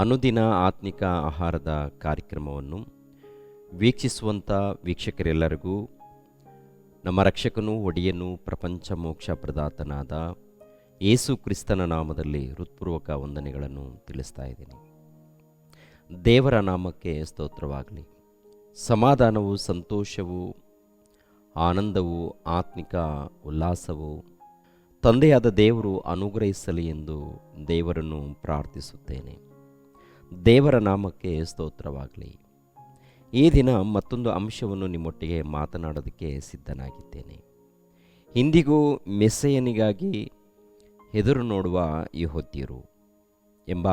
ಅನುದಿನ ಆತ್ಮಿಕ ಆಹಾರದ ಕಾರ್ಯಕ್ರಮವನ್ನು ವೀಕ್ಷಿಸುವಂಥ ವೀಕ್ಷಕರೆಲ್ಲರಿಗೂ ನಮ್ಮ ರಕ್ಷಕನೂ ಒಡೆಯನೂ ಪ್ರಪಂಚ ಮೋಕ್ಷ ಪ್ರದಾತನಾದ ಯೇಸು ಕ್ರಿಸ್ತನ ನಾಮದಲ್ಲಿ ಹೃತ್ಪೂರ್ವಕ ವಂದನೆಗಳನ್ನು ತಿಳಿಸ್ತಾ ಇದ್ದೀನಿ. ದೇವರ ನಾಮಕ್ಕೆ ಸ್ತೋತ್ರವಾಗಲಿ. ಸಮಾಧಾನವು, ಸಂತೋಷವು, ಆನಂದವು, ಆತ್ಮಿಕ ಉಲ್ಲಾಸವು ತಂದೆಯಾದ ದೇವರು ಅನುಗ್ರಹಿಸಲಿ ಎಂದು ದೇವರನ್ನು ಪ್ರಾರ್ಥಿಸುತ್ತೇನೆ. ದೇವರ ನಾಮಕ್ಕೆ ಸ್ತೋತ್ರವಾಗಲಿ. ಈ ದಿನ ಮತ್ತೊಂದು ಅಂಶವನ್ನು ನಿಮ್ಮೊಟ್ಟಿಗೆ ಮಾತನಾಡೋದಕ್ಕೆ ಸಿದ್ಧನಾಗಿದ್ದೇನೆ. ಇಂದಿಗೂ ಮೆಸ್ಸೆಯನಿಗಾಗಿ ಎದುರು ನೋಡುವ ಯೆಹೂದ್ಯರು ಎಂಬ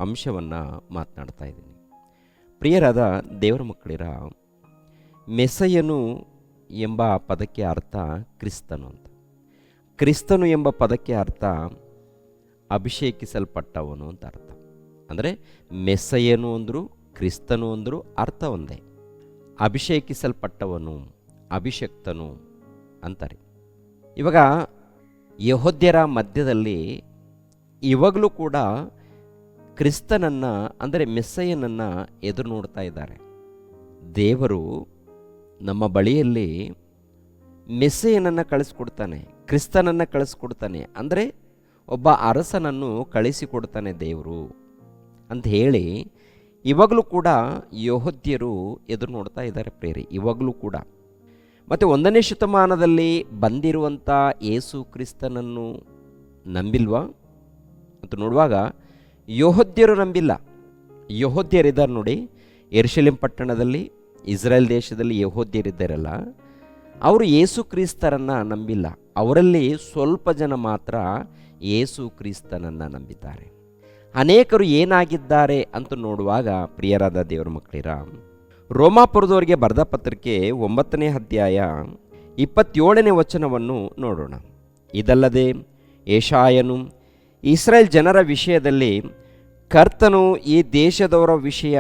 ಅಂಶವನ್ನು ಮಾತನಾಡ್ತಾ ಇದ್ದೀನಿ. ಪ್ರಿಯರಾದ ದೇವರ ಮಕ್ಕಳಿರ, ಮೆಸ್ಸೆಯನು ಎಂಬ ಪದಕ್ಕೆ ಅರ್ಥ ಕ್ರಿಸ್ತನು ಅಂತ. ಕ್ರಿಸ್ತನು ಎಂಬ ಪದಕ್ಕೆ ಅರ್ಥ ಅಭಿಷೇಕಿಸಲ್ಪಟ್ಟವನು ಅಂತ ಅರ್ಥ. ಅಂದರೆ ಮೆಸ್ಸೆಯನು ಅಂದರು, ಕ್ರಿಸ್ತನು ಅಂದರು, ಅರ್ಥ ಒಂದೇ. ಅಭಿಷೇಕಿಸಲ್ಪಟ್ಟವನು, ಅಭಿಷಕ್ತನು ಅಂತಾರೆ. ಇವಾಗ ಯೆಹೂದ್ಯರ ಮಧ್ಯದಲ್ಲಿ ಇವಾಗಲೂ ಕೂಡ ಕ್ರಿಸ್ತನನ್ನು ಅಂದರೆ ಮೆಸ್ಸೆಯನನ್ನು ಎದುರು ನೋಡ್ತಾ ಇದ್ದಾರೆ. ದೇವರು ನಮ್ಮ ಬಳಿಯಲ್ಲಿ ಮೆಸ್ಸೆಯನನ್ನು ಕಳಿಸ್ಕೊಡ್ತಾನೆ, ಕ್ರಿಸ್ತನನ್ನು ಕಳಿಸ್ಕೊಡ್ತಾನೆ. ಅಂದರೆ ಒಬ್ಬ ಅರಸನನ್ನು ಕಳಿಸಿಕೊಡ್ತಾನೆ ದೇವರು ಅಂತ ಹೇಳಿ ಇವಾಗಲೂ ಕೂಡ ಯೆಹೂದ್ಯರು ಎದುರು ನೋಡ್ತಾ ಇದ್ದಾರೆ ಪ್ರೇರಿ, ಇವಾಗಲೂ ಕೂಡ. ಮತ್ತು 1ನೇ ಶತಮಾನದಲ್ಲಿ ಬಂದಿರುವಂಥ ಯೇಸು ಕ್ರಿಸ್ತನನ್ನು ನಂಬಿಲ್ವಾ ಅಂತ ನೋಡುವಾಗ ಯೆಹೂದ್ಯರು ನಂಬಿಲ್ಲ. ಯೆಹೂದ್ಯರಿದ್ದಾರೆ ನೋಡಿ, ಯೆರೂಸಲೇಮ್ ಪಟ್ಟಣದಲ್ಲಿ, ಇಸ್ರೇಲ್ ದೇಶದಲ್ಲಿ ಯೆಹೂದ್ಯರಿದ್ದಾರಲ್ಲ, ಅವರು ಯೇಸು ಕ್ರಿಸ್ತರನ್ನು ನಂಬಿಲ್ಲ. ಅವರಲ್ಲಿ ಸ್ವಲ್ಪ ಜನ ಮಾತ್ರ ಯೇಸು ಕ್ರಿಸ್ತನನ್ನು ನಂಬಿದ್ದಾರೆ. ಅನೇಕರು ಏನಾಗಿದ್ದಾರೆ ಅಂತ ನೋಡುವಾಗ ಪ್ರಿಯರಾದ ದೇವರ ಮಕ್ಕಳಿರ, ರೋಮಾಪುರದವರಿಗೆ ಬರೆದ ಪತ್ರಿಕೆ 9ನೇ ಅಧ್ಯಾಯ 27ನೇ ವಚನವನ್ನು ನೋಡೋಣ. ಇದಲ್ಲದೆ ಯೆಶಾಯನು ಇಸ್ರೇಲ್ ಜನರ ವಿಷಯದಲ್ಲಿ, ಕರ್ತನು ಈ ದೇಶದವರ ವಿಷಯ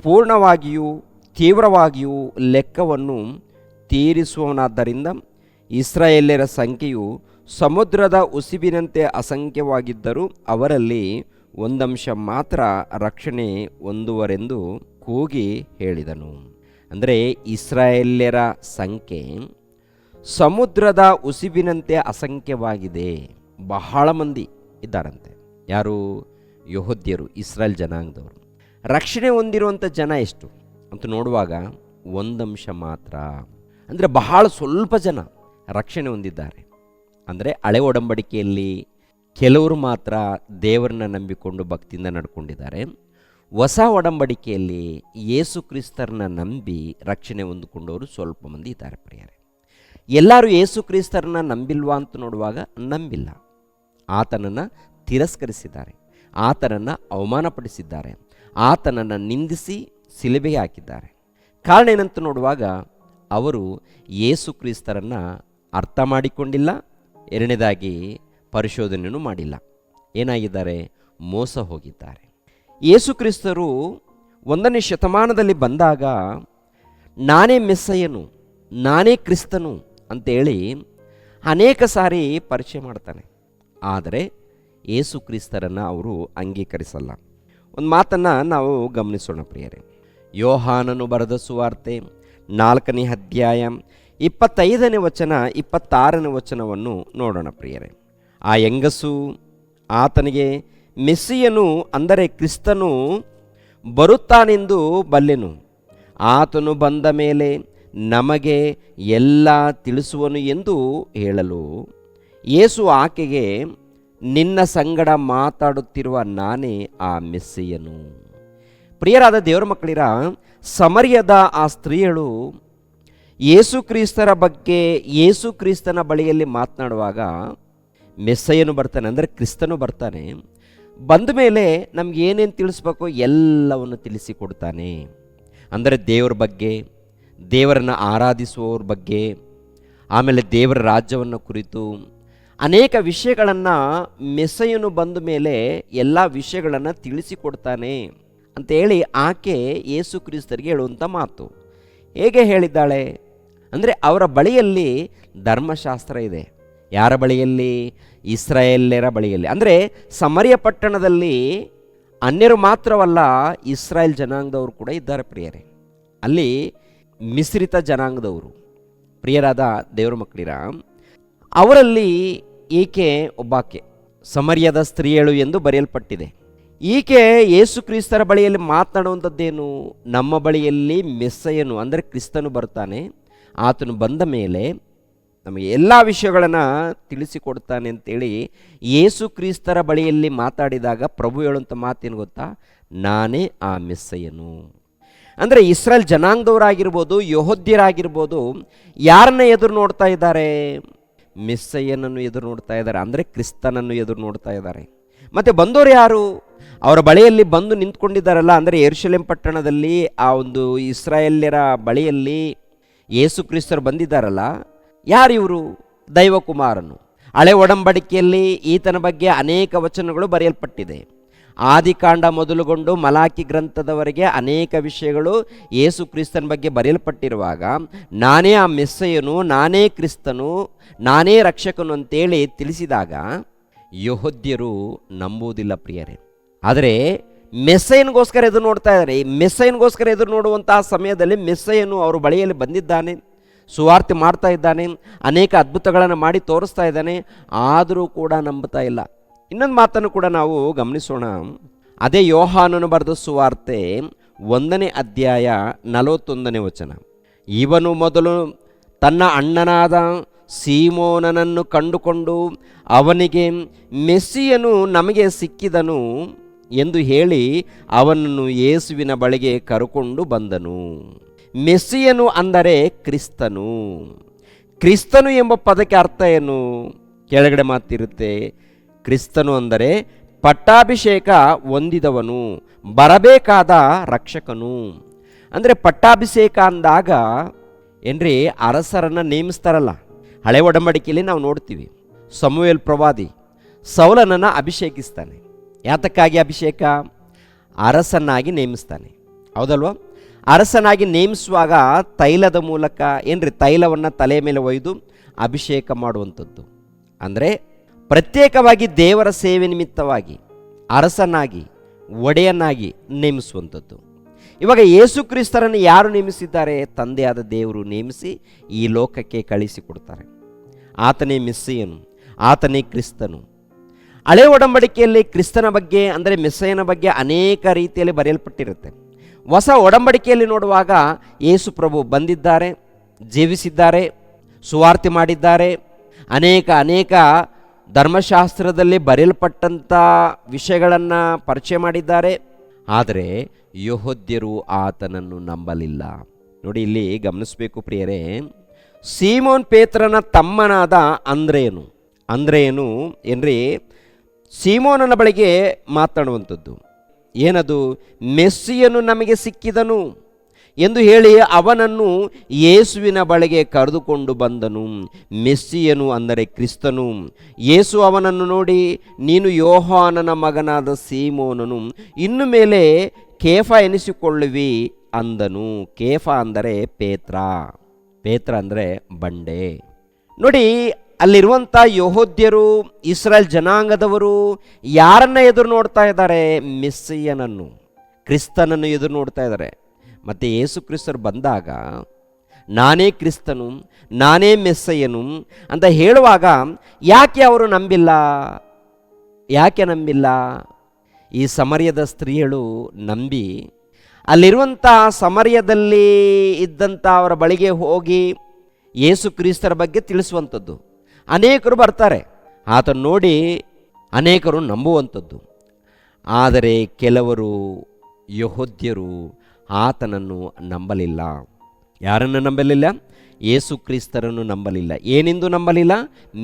ಪೂರ್ಣವಾಗಿಯೂ ತೀವ್ರವಾಗಿಯೂ ಲೆಕ್ಕವನ್ನು ತೀರಿಸುವವನಾದ್ದರಿಂದ ಇಸ್ರಾಯೇಲ್ಯರ ಸಂಖ್ಯೆಯು ಸಮುದ್ರದ ಉಸಿಬಿನಂತೆ ಅಸಂಖ್ಯವಾಗಿದ್ದರೂ ಅವರಲ್ಲಿ ಒಂದಂಶ ಮಾತ್ರ ರಕ್ಷಣೆ ಹೊಂದುವರೆಂದು ಕೂಗಿ ಹೇಳಿದನು. ಅಂದರೆ ಇಸ್ರಾಯೇಲ್ಯರ ಸಂಖ್ಯೆ ಸಮುದ್ರದ ಉಸಿಬಿನಂತೆ ಅಸಂಖ್ಯವಾಗಿದೆ. ಬಹಳ ಮಂದಿ ಇದ್ದಾರಂತೆ. ಯಾರು? ಯೆಹೂದ್ಯರು, ಇಸ್ರಾಯೇಲ್ ಜನಾಂಗದವರು. ರಕ್ಷಣೆ ಹೊಂದಿರುವಂಥ ಜನ ಎಷ್ಟು ಅಂತ ನೋಡುವಾಗ ಒಂದಂಶ ಮಾತ್ರ. ಅಂದರೆ ಬಹಳ ಸ್ವಲ್ಪ ಜನ ರಕ್ಷಣೆ ಹೊಂದಿದ್ದಾರೆ. ಅಂದರೆ ಹಳೆ ಒಡಂಬಡಿಕೆಯಲ್ಲಿ ಕೆಲವರು ಮಾತ್ರ ದೇವರನ್ನ ನಂಬಿಕೊಂಡು ಭಕ್ತಿಯಿಂದ ನಡ್ಕೊಂಡಿದ್ದಾರೆ. ಹೊಸ ಒಡಂಬಡಿಕೆಯಲ್ಲಿ ಯೇಸು ಕ್ರಿಸ್ತರನ್ನ ನಂಬಿ ರಕ್ಷಣೆ ಹೊಂದಿಕೊಂಡವರು ಸ್ವಲ್ಪ ಮಂದಿ ಇದ್ದಾರೆ ಪ್ರಿಯರೇ. ಎಲ್ಲರೂ ಯೇಸು ಕ್ರಿಸ್ತರನ್ನ ನಂಬಿಲ್ವಾ ಅಂತ ನೋಡುವಾಗ ನಂಬಿಲ್ಲ. ಆತನನ್ನು ತಿರಸ್ಕರಿಸಿದ್ದಾರೆ, ಆತನನ್ನು ಅವಮಾನಪಡಿಸಿದ್ದಾರೆ, ಆತನನ್ನು ನಿಂದಿಸಿ ಸಿಲುಬೆಗೆ ಹಾಕಿದ್ದಾರೆ. ಕಾರಣ ಏನಂತ ನೋಡುವಾಗ ಅವರು ಯೇಸು ಕ್ರಿಸ್ತರನ್ನು ಅರ್ಥ ಮಾಡಿಕೊಂಡಿಲ್ಲ. ಎರಡನೇದಾಗಿ ಪರಿಶೋಧನೆಯೂ ಮಾಡಿಲ್ಲ. ಏನಾಗಿದ್ದಾರೆ? ಮೋಸ ಹೋಗಿದ್ದಾರೆ. ಯೇಸು ಕ್ರಿಸ್ತರು 1ನೇ ಶತಮಾನದಲ್ಲಿ ಬಂದಾಗ ನಾನೇ ಮೆಸ್ಸೆಯನು, ನಾನೇ ಕ್ರಿಸ್ತನು ಅಂತೇಳಿ ಅನೇಕ ಸಾರಿ ಪರಿಚಯ ಮಾಡ್ತಾನೆ. ಆದರೆ ಯೇಸು ಕ್ರಿಸ್ತರನ್ನು ಅವರು ಅಂಗೀಕರಿಸಲ್ಲ. ಒಂದು ಮಾತನ್ನು ನಾವು ಗಮನಿಸೋಣ ಪ್ರಿಯರೇ. ಯೋಹಾನನು ಬರೆದ ಸುವಾರ್ತೆ 4ನೇ ಅಧ್ಯಾಯ 25ನೇ ವಚನ 26ನೇ ವಚನವನ್ನು ನೋಡೋಣ ಪ್ರಿಯರೇ. ಆ ಹೆಂಗಸು ಆತನಿಗೆ, ಮೆಸ್ಸಿಯನು ಅಂದರೆ ಕ್ರಿಸ್ತನು ಬರುತ್ತಾನೆಂದು ಬಲ್ಲೆನು. ಆತನು ಬಂದ ಮೇಲೆ ನಮಗೆ ಎಲ್ಲ ತಿಳಿಸುವನು ಎಂದು ಹೇಳಲು, ಯೇಸು ಆಕೆಗೆ, ನಿನ್ನ ಸಂಗಡ ಮಾತಾಡುತ್ತಿರುವ ನಾನೇ ಆ ಮೆಸ್ಸಿಯನು. ಪ್ರಿಯರಾದ ದೇವರ ಮಕ್ಕಳಿರ, ಸಮರಿಯದ ಆ ಸ್ತ್ರೀಯಳು ಯೇಸು ಕ್ರಿಸ್ತರ ಬಗ್ಗೆ, ಯೇಸು ಕ್ರಿಸ್ತನ ಬಳಿಯಲ್ಲಿ ಮಾತನಾಡುವಾಗ ಮೆಸ್ಸೆಯನು ಬರ್ತಾನೆ, ಅಂದರೆ ಕ್ರಿಸ್ತನು ಬರ್ತಾನೆ. ಬಂದ ಮೇಲೆ ನಮ್ಗೆ ಏನೇನು ತಿಳಿಸ್ಬೇಕು ಎಲ್ಲವನ್ನು ತಿಳಿಸಿಕೊಡ್ತಾನೆ. ಅಂದರೆ ದೇವರ ಬಗ್ಗೆ, ದೇವರನ್ನು ಆರಾಧಿಸುವವ್ರ ಬಗ್ಗೆ, ಆಮೇಲೆ ದೇವರ ರಾಜ್ಯವನ್ನು ಕುರಿತು ಅನೇಕ ವಿಷಯಗಳನ್ನು ಮೆಸ್ಸೆಯನು ಬಂದ ಮೇಲೆ ಎಲ್ಲ ವಿಷಯಗಳನ್ನು ತಿಳಿಸಿಕೊಡ್ತಾನೆ ಅಂತೇಳಿ ಆಕೆ ಯೇಸು ಕ್ರಿಸ್ತರಿಗೆ ಹೇಳುವಂಥ ಮಾತು. ಹೇಗೆ ಹೇಳಿದ್ದಾಳೆ ಅಂದರೆ, ಅವರ ಬಳಿಯಲ್ಲಿ ಧರ್ಮಶಾಸ್ತ್ರ ಇದೆ. ಯಾರ ಬಳಿಯಲ್ಲಿ? ಇಸ್ರಾಯೇಲ್ಯರ ಬಳಿಯಲ್ಲಿ. ಅಂದರೆ ಸಮರಿಯ ಪಟ್ಟಣದಲ್ಲಿ ಅನ್ಯರು ಮಾತ್ರವಲ್ಲ, ಇಸ್ರಾಯೇಲ್ ಜನಾಂಗದವರು ಕೂಡ ಇದ್ದಾರೆ ಪ್ರಿಯರೇ. ಅಲ್ಲಿ ಮಿಶ್ರಿತ ಜನಾಂಗದವರು. ಪ್ರಿಯರಾದ ದೇವರ ಮಕ್ಕಳಿರ, ಅವರಲ್ಲಿ ಈಕೆ ಒಬ್ಬಾಕೆ ಸಮರ್ಯದ ಸ್ತ್ರೀಯಳು ಎಂದು ಬರೆಯಲ್ಪಟ್ಟಿದೆ. ಈಕೆ ಯೇಸು ಕ್ರಿಸ್ತರ ಬಳಿಯಲ್ಲಿ ಮಾತನಾಡುವಂಥದ್ದೇನು? ನಮ್ಮ ಬಳಿಯಲ್ಲಿ ಮೆಸ್ಸಯನು ಅಂದರೆ ಕ್ರಿಸ್ತನು ಬರ್ತಾನೆ, ಆತನು ಬಂದ ಮೇಲೆ ನಮಗೆ ಎಲ್ಲ ವಿಷಯಗಳನ್ನು ತಿಳಿಸಿಕೊಡ್ತಾನೆ ಅಂತೇಳಿ ಯೇಸು ಕ್ರಿಸ್ತರ ಬಳಿಯಲ್ಲಿ ಮಾತಾಡಿದಾಗ ಪ್ರಭು ಹೇಳುವಂಥ ಮಾತೇನು ಗೊತ್ತಾ? ನಾನೇ ಆ ಮೆಸ್ಸಯನು. ಅಂದರೆ ಇಸ್ರಾಯೇಲ್ ಜನಾಂಗದವರಾಗಿರ್ಬೋದು, ಯೆಹೂದ್ಯರಾಗಿರ್ಬೋದು, ಯಾರನ್ನ ಎದುರು ನೋಡ್ತಾ ಇದ್ದಾರೆ? ಮೆಸ್ಸಯ್ಯನನ್ನು ಎದುರು ನೋಡ್ತಾ ಇದ್ದಾರೆ, ಅಂದರೆ ಕ್ರಿಸ್ತನನ್ನು ಎದುರು ನೋಡ್ತಾ ಇದ್ದಾರೆ. ಮತ್ತು ಬಂದವರು ಯಾರು? ಅವರ ಬಳಿಯಲ್ಲಿ ಬಂದು ನಿಂತ್ಕೊಂಡಿದ್ದಾರಲ್ಲ, ಅಂದರೆ ಯೆರೂಸಲೇಮ್ ಪಟ್ಟಣದಲ್ಲಿ ಆ ಒಂದು ಇಸ್ರಾಯೇಲ್ಯರ ಬಳಿಯಲ್ಲಿ ಯೇಸು ಕ್ರಿಸ್ತರು ಬಂದಿದ್ದಾರಲ್ಲ, ಯಾರಿವರು? ದೈವಕುಮಾರನು. ಹಳೆ ಒಡಂಬಡಿಕೆಯಲ್ಲಿ ಈತನ ಬಗ್ಗೆ ಅನೇಕ ವಚನಗಳು ಬರೆಯಲ್ಪಟ್ಟಿದೆ. ಆದಿಕಾಂಡ ಮೊದಲುಗೊಂಡು ಮಲಾಕಿ ಗ್ರಂಥದವರೆಗೆ ಅನೇಕ ವಿಷಯಗಳು ಯೇಸು ಕ್ರಿಸ್ತನ ಬಗ್ಗೆ ಬರೆಯಲ್ಪಟ್ಟಿರುವಾಗ, ನಾನೇ ಆ ಮೆಸ್ಸಯ್ಯನು, ನಾನೇ ಕ್ರಿಸ್ತನು, ನಾನೇ ರಕ್ಷಕನು ಅಂತೇಳಿ ತಿಳಿಸಿದಾಗ ಯೆಹೂದ್ಯರು ನಂಬುವುದಿಲ್ಲ ಪ್ರಿಯರೇ. ಆದರೆ ಮೆಸ್ಸಯ್ಯನಿಗೋಸ್ಕರ ಎದುರು ನೋಡ್ತಾ ಇದ್ದಾರೆ. ಈ ಮೆಸ್ಸಯ್ಯನಿಗೋಸ್ಕರ ಎದುರು ನೋಡುವಂತಹ ಸಮಯದಲ್ಲಿ ಮೆಸ್ಸಯ್ಯನು ಅವರ ಬಳಿಯಲ್ಲಿ ಬಂದಿದ್ದಾನೆ, ಸುವಾರ್ತೆ ಮಾಡ್ತಾ ಇದ್ದಾನೆ, ಅನೇಕ ಅದ್ಭುತಗಳನ್ನು ಮಾಡಿ ತೋರಿಸ್ತಾ ಇದ್ದಾನೆ, ಆದರೂ ಕೂಡ ನಂಬುತ್ತಾ ಇಲ್ಲ. ಇನ್ನೊಂದು ಮಾತನ್ನು ಕೂಡ ನಾವು ಗಮನಿಸೋಣ. ಅದೇ ಯೋಹಾನನು ಬರೆದ ಸುವಾರ್ತೆ 1ನೇ ಅಧ್ಯಾಯ 41ನೇ ವಚನ. ಇವನು ಮೊದಲು ತನ್ನ ಅಣ್ಣನಾದ ಸೀಮೋನನನ್ನು ಕಂಡುಕೊಂಡು ಅವನಿಗೆ ಮೆಸ್ಸಿಯನು ನಮಗೆ ಸಿಕ್ಕಿದನು ಎಂದು ಹೇಳಿ ಅವನನ್ನು ಯೇಸುವಿನ ಬಳಿಗೆ ಕರೆಕೊಂಡು ಬಂದನು. ಮೆಸ್ಸಿಯನು ಅಂದರೆ ಕ್ರಿಸ್ತನು. ಕ್ರಿಸ್ತನು ಎಂಬ ಪದಕ್ಕೆ ಅರ್ಥ ಏನು? ಕೆಳಗಡೆ ಮಾತಿರುತ್ತೆ. ಕ್ರಿಸ್ತನು ಅಂದರೆ ಪಟ್ಟಾಭಿಷೇಕ ಹೊಂದಿದವನು, ಬರಬೇಕಾದ ರಕ್ಷಕನು. ಅಂದರೆ ಪಟ್ಟಾಭಿಷೇಕ ಅಂದಾಗ ಏನ್ರಿ, ಅರಸರನ್ನು ನೇಮಿಸ್ತಾರಲ್ಲ. ಹಳೆ ಒಡಂಬಡಿಕೆಯಲ್ಲಿ ನಾವು ನೋಡ್ತೀವಿ, ಸಮುವೇಲ್ ಪ್ರವಾದಿ ಸೌಲನನ್ನು ಅಭಿಷೇಕಿಸ್ತಾನೆ. ಯಾತಕ್ಕಾಗಿ ಅಭಿಷೇಕ? ಅರಸನಾಗಿ ನೇಮಿಸ್ತಾನೆ, ಹೌದಲ್ವ? ಅರಸನಾಗಿ ನೇಮಿಸುವಾಗ ತೈಲದ ಮೂಲಕ ಏನ್ರಿ, ತೈಲವನ್ನು ತಲೆ ಮೇಲೆ ಒಯ್ದು ಅಭಿಷೇಕ ಮಾಡುವಂಥದ್ದು. ಅಂದರೆ ಪ್ರತ್ಯೇಕವಾಗಿ ದೇವರ ಸೇವೆ ನಿಮಿತ್ತವಾಗಿ ಅರಸನಾಗಿ ಒಡೆಯನ್ನಾಗಿ ನೇಮಿಸುವಂಥದ್ದು. ಇವಾಗ ಯೇಸು ಕ್ರಿಸ್ತರನ್ನು ಯಾರು ನೇಮಿಸಿದ್ದಾರೆ? ತಂದೆಯಾದ ದೇವರು ನೇಮಿಸಿ ಈ ಲೋಕಕ್ಕೆ ಕಳಿಸಿಕೊಡ್ತಾರೆ. ಆತನೇ ಮೆಸ್ಸಿಯನು, ಆತನೇ ಕ್ರಿಸ್ತನು. ಹಳೆ ಒಡಂಬಡಿಕೆಯಲ್ಲಿ ಕ್ರಿಸ್ತನ ಬಗ್ಗೆ ಅಂದರೆ ಮೆಸ್ಸಯ್ಯನ ಬಗ್ಗೆ ಅನೇಕ ರೀತಿಯಲ್ಲಿ ಬರೆಯಲ್ಪಟ್ಟಿರುತ್ತೆ. ಹೊಸ ಒಡಂಬಡಿಕೆಯಲ್ಲಿ ನೋಡುವಾಗ ಯೇಸು ಪ್ರಭು ಬಂದಿದ್ದಾರೆ, ಜೀವಿಸಿದ್ದಾರೆ, ಸುವಾರ್ತೆ ಮಾಡಿದ್ದಾರೆ, ಅನೇಕ ಧರ್ಮಶಾಸ್ತ್ರದಲ್ಲಿ ಬರೆಯಲ್ಪಟ್ಟಂಥ ವಿಷಯಗಳನ್ನು ಪರಿಚಯ ಮಾಡಿದ್ದಾರೆ. ಆದರೆ ಯೆಹೂದ್ಯರು ಆತನನ್ನು ನಂಬಲಿಲ್ಲ. ನೋಡಿ, ಇಲ್ಲಿ ಗಮನಿಸಬೇಕು ಪ್ರಿಯರೇ. ಸೀಮೋನ್ ಪೇತ್ರನ ತಮ್ಮನಾದ ಅಂದ್ರೆಯನು ಏನ್ರಿ, ಸೀಮೋನನ ಬಳಿಗೆ ಮಾತನಾಡುವಂಥದ್ದು ಏನದು? ಮೆಸ್ಸಿಯನು ನಮಗೆ ಸಿಕ್ಕಿದನು ಎಂದು ಹೇಳಿ ಅವನನ್ನು ಯೇಸುವಿನ ಬಳಿಗೆ ಕರೆದುಕೊಂಡು ಬಂದನು. ಮೆಸ್ಸಿಯನು ಅಂದರೆ ಕ್ರಿಸ್ತನು. ಯೇಸು ಅವನನ್ನು ನೋಡಿ, ನೀನು ಯೋಹಾನನ ಮಗನಾದ ಸೀಮೋನನು, ಇನ್ನು ಮೇಲೆ ಕೇಫ ಎನಿಸಿಕೊಳ್ಳುವಿ ಅಂದನು. ಕೇಫ ಅಂದರೆ ಪೇತ್ರ ಅಂದರೆ ಬಂಡೆ. ನೋಡಿ, ಅಲ್ಲಿರುವಂಥ ಯೆಹೂದ್ಯರು, ಇಸ್ರಾಯೇಲ್ ಜನಾಂಗದವರು ಯಾರನ್ನ ಎದುರು ನೋಡ್ತಾ ಇದ್ದಾರೆ? ಮೆಸ್ಸಿಯನನ್ನು, ಕ್ರಿಸ್ತನನ್ನು ಎದುರು ನೋಡ್ತಾ ಇದ್ದಾರೆ. ಮತ್ತು ಯೇಸು ಕ್ರಿಸ್ತರು ಬಂದಾಗ ನಾನೇ ಕ್ರಿಸ್ತನು, ನಾನೇ ಮೆಸ್ಸಯ್ಯನು ಅಂತ ಹೇಳುವಾಗ ಯಾಕೆ ಅವರು ನಂಬಿಲ್ಲ? ಈ ಸಮರ್ಯದ ಸ್ತ್ರೀಯಳು ನಂಬಿ ಅಲ್ಲಿರುವಂಥ ಸಮರ್ಯದಲ್ಲಿ ಇದ್ದಂಥ ಅವರ ಬಳಿಗೆ ಹೋಗಿ ಯೇಸು ಕ್ರಿಸ್ತರ ಬಗ್ಗೆ ತಿಳಿಸುವಂಥದ್ದು. ಅನೇಕರು ಬರ್ತಾರೆ, ಆತನು ನೋಡಿ ಅನೇಕರು ನಂಬುವಂಥದ್ದು. ಆದರೆ ಕೆಲವರು ಯೆಹೂದ್ಯರು ಆತನನ್ನು ನಂಬಲಿಲ್ಲ. ಯಾರನ್ನು ನಂಬಲಿಲ್ಲ? ಯೇಸು ಕ್ರಿಸ್ತರನ್ನು ನಂಬಲಿಲ್ಲ. ಏನೆಂದು ನಂಬಲಿಲ್ಲ?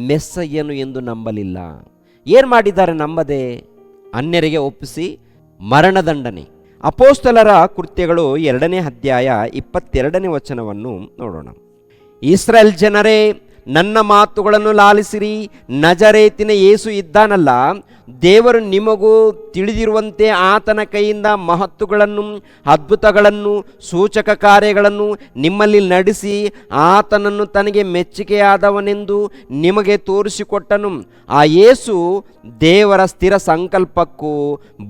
ಮೆಸ್ಸಯ್ಯನು ಎಂದು ನಂಬಲಿಲ್ಲ. ಏನು ಮಾಡಿದ್ದಾರೆ ನಂಬದೆ? ಅನ್ಯರಿಗೆ ಒಪ್ಪಿಸಿ ಮರಣದಂಡನೆ. ಅಪೋಸ್ತಲರ ಕೃತ್ಯಗಳು 2ನೇ ಅಧ್ಯಾಯ 22ನೇ ವಚನವನ್ನು ನೋಡೋಣ. ಇಸ್ರಾಯೇಲ್ ಜನರೇ, ನನ್ನ ಮಾತುಗಳನ್ನು ಲಾಲಿಸಿರಿ. ನಜರೇತಿನ ಯೇಸು ಇದ್ದಾನಲ್ಲ, ದೇವರು ನಿಮಗೂ ತಿಳಿದಿರುವಂತೆ ಆತನ ಕೈಯಿಂದ ಮಹತ್ತುಗಳನ್ನು, ಅದ್ಭುತಗಳನ್ನು, ಸೂಚಕ ಕಾರ್ಯಗಳನ್ನು ನಿಮ್ಮಲ್ಲಿ ನಡೆಸಿ ಆತನನ್ನು ತನಗೆ ಮೆಚ್ಚುಗೆಯಾದವನೆಂದು ನಿಮಗೆ ತೋರಿಸಿಕೊಟ್ಟನು. ಆ ಯೇಸು ದೇವರ ಸ್ಥಿರ ಸಂಕಲ್ಪಕ್ಕೂ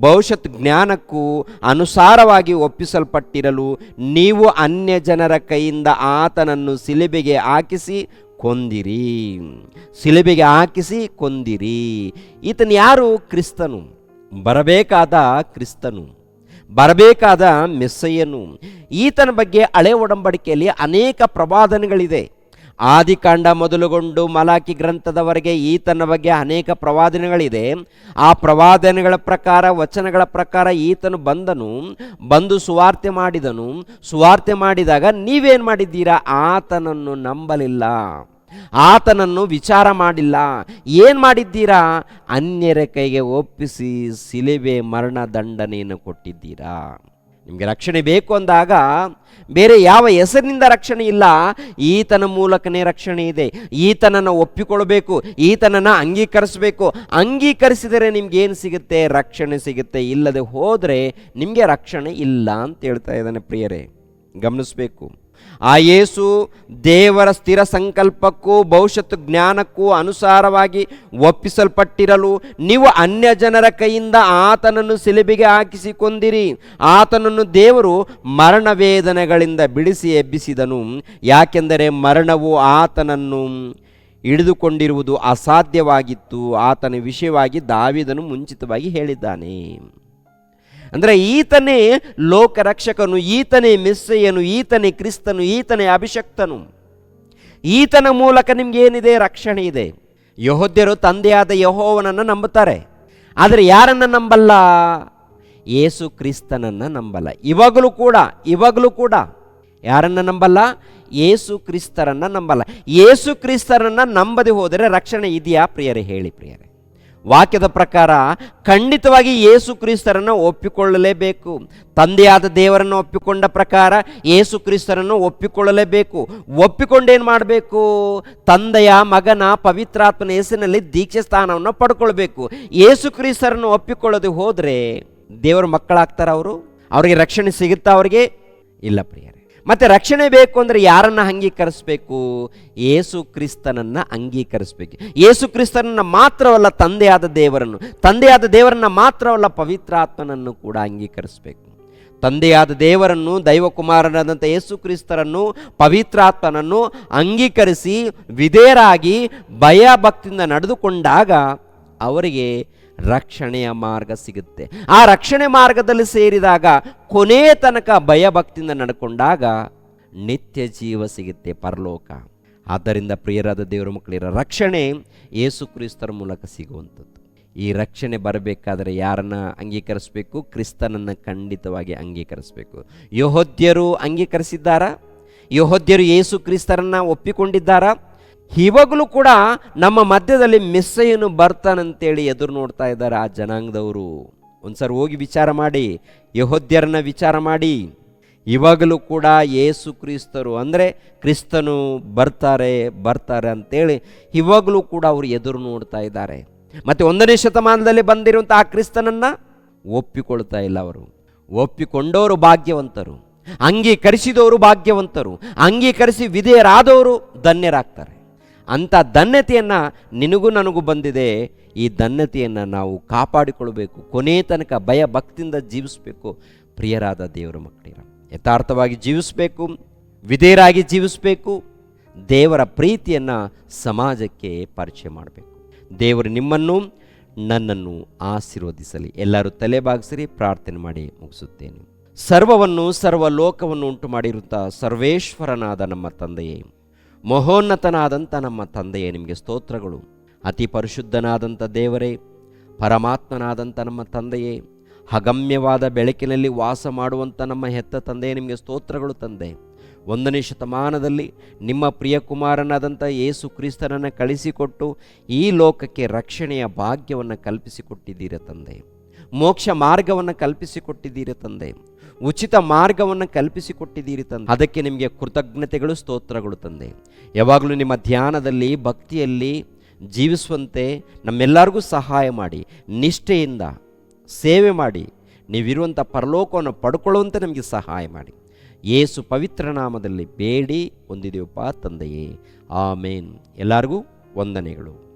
ಭವಿಷ್ಯತ್ ಜ್ಞಾನಕ್ಕೂ ಅನುಸಾರವಾಗಿ ಒಪ್ಪಿಸಲ್ಪಟ್ಟಿರಲು ನೀವು ಅನ್ಯ ಜನರ ಕೈಯಿಂದ ಆತನನ್ನು ಶಿಲುಬೆಗೆ ಹಾಕಿಸಿ ಕೊಂದಿರಿ. ಈತನು ಯಾರು? ಕ್ರಿಸ್ತನು, ಬರಬೇಕಾದ ಕ್ರಿಸ್ತನು, ಬರಬೇಕಾದ ಮೆಸ್ಸಯ್ಯನು. ಈತನ ಬಗ್ಗೆ ಹಳೆ ಒಡಂಬಡಿಕೆಯಲ್ಲಿ ಅನೇಕ ಪ್ರವಾದನೆಗಳಿದೆ. ಆದಿಕಾಂಡ ಮೊದಲುಗೊಂಡು ಮಲಾಕಿ ಗ್ರಂಥದವರೆಗೆ ಈತನ ಬಗ್ಗೆ ಅನೇಕ ಪ್ರವಾದನೆಗಳಿದೆ. ಆ ಪ್ರವಾದನೆಗಳ ಪ್ರಕಾರ, ವಚನಗಳ ಪ್ರಕಾರ ಈತನು ಬಂದು ಸುವಾರ್ತೆ ಮಾಡಿದನು. ಸುವಾರ್ತೆ ಮಾಡಿದಾಗ ನೀವೇನು ಮಾಡಿದ್ದೀರಾ? ಆತನನ್ನು ನಂಬಲಿಲ್ಲ, ಆತನನ್ನು ವಿಚಾರ ಮಾಡಿಲ್ಲ. ಏನು ಮಾಡಿದ್ದೀರಾ? ಅನ್ಯರ ಕೈಗೆ ಒಪ್ಪಿಸಿ ಶಿಲುಬೆ ಮರಣ ದಂಡನೆಯನ್ನು ಕೊಟ್ಟಿದ್ದೀರಾ. ನಿಮಗೆ ರಕ್ಷಣೆ ಬೇಕು ಅಂದಾಗ ಬೇರೆ ಯಾವ ಹೆಸರಿನಿಂದ ರಕ್ಷಣೆ ಇಲ್ಲ, ಈತನ ಮೂಲಕನೇ ರಕ್ಷಣೆ ಇದೆ. ಈತನನ್ನು ಒಪ್ಪಿಕೊಳ್ಬೇಕು, ಈತನನ್ನು ಅಂಗೀಕರಿಸಬೇಕು. ಅಂಗೀಕರಿಸಿದರೆ ನಿಮ್ಗೇನು ಸಿಗುತ್ತೆ? ರಕ್ಷಣೆ ಸಿಗುತ್ತೆ. ಇಲ್ಲದೆ ಹೋದರೆ ನಿಮಗೆ ರಕ್ಷಣೆ ಇಲ್ಲ ಅಂತ ಹೇಳ್ತಾ ಇದ್ದಾನೆ. ಪ್ರಿಯರೇ, ಗಮನಿಸಬೇಕು. ಆ ಯೇಸು ದೇವರ ಸ್ಥಿರ ಸಂಕಲ್ಪಕ್ಕೂ ಭವಿಷ್ಯತ್ ಜ್ಞಾನಕ್ಕೂ ಅನುಸಾರವಾಗಿ ಒಪ್ಪಿಸಲ್ಪಟ್ಟಿರಲು ನೀವು ಅನ್ಯ ಜನರ ಕೈಯಿಂದ ಆತನನ್ನು ಶಿಲುಬೆಗೆ ಹಾಕಿಸಿ ಕೊಂದಿರಿ. ಆತನನ್ನು ದೇವರು ಮರಣ ವೇದನೆಗಳಿಂದ ಬಿಡಿಸಿ ಎಬ್ಬಿಸಿದನು. ಯಾಕೆಂದರೆ ಮರಣವು ಆತನನ್ನು ಹಿಡಿದುಕೊಂಡಿರುವುದು ಅಸಾಧ್ಯವಾಗಿತ್ತು. ಆತನ ವಿಷಯವಾಗಿ ದಾವೀದನು ಮುಂಚಿತವಾಗಿ ಹೇಳಿದ್ದಾನೆ. ಅಂದರೆ ಈತನೇ ಲೋಕರಕ್ಷಕನು, ಈತನೇ ಮೆಸ್ಸಯ್ಯನು, ಈತನೇ ಕ್ರಿಸ್ತನು, ಈತನೇ ಅಭಿಷಕ್ತನು. ಈತನ ಮೂಲಕ ನಿಮಗೇನಿದೆ? ರಕ್ಷಣೆ ಇದೆ. ಯೆಹೂದ್ಯರು ತಂದೆಯಾದ ಯೆಹೋವನನ್ನು ನಂಬುತ್ತಾರೆ, ಆದರೆ ಯಾರನ್ನು ನಂಬಲ್ಲ? ಯೇಸು ಕ್ರಿಸ್ತನನ್ನು ನಂಬಲ್ಲ. ಇವಾಗಲೂ ಕೂಡ ಯಾರನ್ನು ನಂಬಲ್ಲ? ಯೇಸು ಕ್ರಿಸ್ತರನ್ನು ನಂಬಲ್ಲ. ಯೇಸು ಕ್ರಿಸ್ತರನ್ನು ನಂಬದೆ ಹೋದರೆ ರಕ್ಷಣೆ ಇದೆಯಾ? ಪ್ರಿಯರೇ, ಹೇಳಿ ಪ್ರಿಯರೇ. ವಾಕ್ಯದ ಪ್ರಕಾರ ಖಂಡಿತವಾಗಿ ಯೇಸು ಕ್ರಿಸ್ತರನ್ನು ಒಪ್ಪಿಕೊಳ್ಳಲೇಬೇಕು. ತಂದೆಯಾದ ದೇವರನ್ನು ಒಪ್ಪಿಕೊಂಡ ಪ್ರಕಾರ ಯೇಸು ಕ್ರಿಸ್ತರನ್ನು ಒಪ್ಪಿಕೊಳ್ಳಲೇಬೇಕು. ಒಪ್ಪಿಕೊಂಡೇನು ಮಾಡಬೇಕು? ತಂದೆಯ, ಮಗನ, ಪವಿತ್ರಾತ್ಮನ ಹೆಸರಿನಲ್ಲಿ ದೀಕ್ಷೆ ಸ್ಥಾನವನ್ನು ಪಡ್ಕೊಳ್ಬೇಕು. ಯೇಸು ಕ್ರಿಸ್ತರನ್ನು ಒಪ್ಪಿಕೊಳ್ಳದೆ ಹೋದರೆ ದೇವರ ಮಕ್ಕಳಾಗ್ತಾರ? ಅವರಿಗೆ ರಕ್ಷಣೆ ಸಿಗುತ್ತಾ? ಅವರಿಗೆ ಇಲ್ಲ ಪ್ರಿಯರೇ. ಮತ್ತೆ ರಕ್ಷಣೆ ಬೇಕು ಅಂದರೆ ಯಾರನ್ನು ಅಂಗೀಕರಿಸಬೇಕು? ಯೇಸು ಕ್ರಿಸ್ತನನ್ನು ಅಂಗೀಕರಿಸಬೇಕು. ಯೇಸು ಕ್ರಿಸ್ತನನ್ನು ಮಾತ್ರವಲ್ಲ, ತಂದೆಯಾದ ದೇವರನ್ನು ಮಾತ್ರವಲ್ಲ, ಪವಿತ್ರಾತ್ಮನನ್ನು ಕೂಡ ಅಂಗೀಕರಿಸಬೇಕು. ತಂದೆಯಾದ ದೇವರನ್ನು, ದೈವಕುಮಾರನಾದಂಥ ಯೇಸು ಕ್ರಿಸ್ತರನ್ನು, ಪವಿತ್ರಾತ್ಮನನ್ನು ಅಂಗೀಕರಿಸಿ ವಿಧೇಯರಾಗಿ ಭಯ ಭಕ್ತಿಯಿಂದ ನಡೆದುಕೊಂಡಾಗ ಅವರಿಗೆ ರಕ್ಷಣೆಯ ಮಾರ್ಗ ಸಿಗುತ್ತೆ. ಆ ರಕ್ಷಣೆ ಮಾರ್ಗದಲ್ಲಿ ಸೇರಿದಾಗ, ಕೊನೆಯ ತನಕ ಭಯ ಭಕ್ತಿಯಿಂದ ನಡ್ಕೊಂಡಾಗ ನಿತ್ಯ ಜೀವ ಸಿಗುತ್ತೆ, ಪರಲೋಕ. ಆದ್ದರಿಂದ ಪ್ರಿಯರಾದ ದೇವರ ಮಕ್ಕಳಿರ, ರಕ್ಷಣೆ ಯೇಸು ಕ್ರಿಸ್ತರ ಮೂಲಕ ಸಿಗುವಂಥದ್ದು. ಈ ರಕ್ಷಣೆ ಬರಬೇಕಾದರೆ ಯಾರನ್ನು ಅಂಗೀಕರಿಸಬೇಕು? ಕ್ರಿಸ್ತನನ್ನು ಖಂಡಿತವಾಗಿ ಅಂಗೀಕರಿಸಬೇಕು. ಯೆಹೂದ್ಯರು ಅಂಗೀಕರಿಸಿದ್ದಾರಾ? ಯೆಹೂದ್ಯರು ಯೇಸು ಕ್ರಿಸ್ತರನ್ನು ಒಪ್ಪಿಕೊಂಡಿದ್ದಾರಾ? ಇವಾಗಲೂ ಕೂಡ ನಮ್ಮ ಮಧ್ಯದಲ್ಲಿ ಮೆಸ್ಸಯ್ಯನು ಬರ್ತಾನಂತೇಳಿ ಎದುರು ನೋಡ್ತಾ ಇದ್ದಾರೆ ಆ ಜನಾಂಗದವರು. ಒಂದ್ಸರಿ ಹೋಗಿ ವಿಚಾರ ಮಾಡಿ, ಯೆಹೂದ್ಯರನ್ನ ವಿಚಾರ ಮಾಡಿ. ಇವಾಗಲೂ ಕೂಡ ಯೇಸು ಕ್ರಿಸ್ತರು ಅಂದರೆ ಕ್ರಿಸ್ತನು ಬರ್ತಾರೆ ಅಂತೇಳಿ ಇವಾಗಲೂ ಕೂಡ ಅವರು ಎದುರು ನೋಡ್ತಾ ಇದ್ದಾರೆ. ಮತ್ತು 1ನೇ ಶತಮಾನದಲ್ಲಿ ಬಂದಿರುವಂಥ ಆ ಕ್ರಿಸ್ತನನ್ನು ಒಪ್ಪಿಕೊಳ್ತಾ ಇಲ್ಲ ಅವರು. ಒಪ್ಪಿಕೊಂಡವರು ಭಾಗ್ಯವಂತರು, ಅಂಗೀಕರಿಸಿದವರು ಭಾಗ್ಯವಂತರು, ಅಂಗೀಕರಿಸಿ ವಿಧೇಯರಾದವರು ಧನ್ಯರಾಗ್ತಾರೆ. ಅಂಥ ಧನ್ಯತೆಯನ್ನು ನಿನಗೂ ನನಗೂ ಬಂದಿದೆ. ಈ ಧನ್ಯತೆಯನ್ನು ನಾವು ಕಾಪಾಡಿಕೊಳ್ಬೇಕು. ಕೊನೆ ತನಕ ಭಯ ಭಕ್ತಿಯಿಂದ ಜೀವಿಸಬೇಕು. ಪ್ರಿಯರಾದ ದೇವರ ಮಕ್ಕಳಿರ, ಯಥಾರ್ಥವಾಗಿ ಜೀವಿಸಬೇಕು, ವಿಧೇಯರಾಗಿ ಜೀವಿಸಬೇಕು. ದೇವರ ಪ್ರೀತಿಯನ್ನು ಸಮಾಜಕ್ಕೆ ಪರಿಚಯ ಮಾಡಬೇಕು. ದೇವರು ನಿಮ್ಮನ್ನು ನನ್ನನ್ನು ಆಶೀರ್ವದಿಸಲಿ. ಎಲ್ಲರೂ ತಲೆ ಬಾಗಿಸಿರಿ, ಪ್ರಾರ್ಥನೆ ಮಾಡಿ ಮುಗಿಸುತ್ತೇನೆ. ಸರ್ವವನ್ನು ಸರ್ವಲೋಕವನ್ನು ಉಂಟು ಮಾಡಿರುತ್ತಾ ಸರ್ವೇಶ್ವರನಾದ ನಮ್ಮ ತಂದೆಯೇ, ಮಹೋನ್ನತನಾದಂಥ ನಮ್ಮ ತಂದೆಯೇ, ನಿಮಗೆ ಸ್ತೋತ್ರಗಳು. ಅತಿ ಪರಿಶುದ್ಧನಾದಂಥ ದೇವರೇ, ಪರಮಾತ್ಮನಾದಂಥ ನಮ್ಮ ತಂದೆಯೇ, ಅಗಮ್ಯವಾದ ಬೆಳಕಿನಲ್ಲಿ ವಾಸ ಮಾಡುವಂಥ ನಮ್ಮ ಹೆತ್ತ ತಂದೆಯೇ, ನಿಮಗೆ ಸ್ತೋತ್ರಗಳು ತಂದೆ. 1ನೇ ಶತಮಾನದಲ್ಲಿ ನಿಮ್ಮ ಪ್ರಿಯ ಕುಮಾರನಾದಂಥ ಯೇಸು ಕ್ರಿಸ್ತನನ್ನು ಕಳಿಸಿಕೊಟ್ಟು ಈ ಲೋಕಕ್ಕೆ ರಕ್ಷಣೆಯ ಭಾಗ್ಯವನ್ನು ಕಲ್ಪಿಸಿಕೊಟ್ಟಿದ್ದೀರ ತಂದೆ. ಮೋಕ್ಷ ಮಾರ್ಗವನ್ನು ಕಲ್ಪಿಸಿಕೊಟ್ಟಿದ್ದೀರ ತಂದೆ. ಉಚಿತ ಮಾರ್ಗವನ್ನು ಕಲ್ಪಿಸಿಕೊಟ್ಟಿದ್ದೀರಿ ತಂದೆ. ಅದಕ್ಕೆ ನಿಮಗೆ ಕೃತಜ್ಞತೆಗಳು, ಸ್ತೋತ್ರಗಳು ತಂದೆ. ಯಾವಾಗಲೂ ನಿಮ್ಮ ಧ್ಯಾನದಲ್ಲಿ, ಭಕ್ತಿಯಲ್ಲಿ ಜೀವಿಸುವಂತೆ ನಮ್ಮೆಲ್ಲರಿಗೂ ಸಹಾಯ ಮಾಡಿ, ನಿಷ್ಠೆಯಿಂದ ಸೇವೆ ಮಾಡಿ ನೀವಿರುವಂಥ ಪರಲೋಕವನ್ನು ಪಡ್ಕೊಳ್ಳುವಂತೆ ನಮಗೆ ಸಹಾಯ ಮಾಡಿ. ಯೇಸು ಪವಿತ್ರ ನಾಮದಲ್ಲಿ ಬೇಡಿ ಹೊಂದಿದೆವಪ್ಪ ತಂದೆಯೇ, ಆಮೇನ್. ಎಲ್ಲರಿಗೂ ವಂದನೆಗಳು.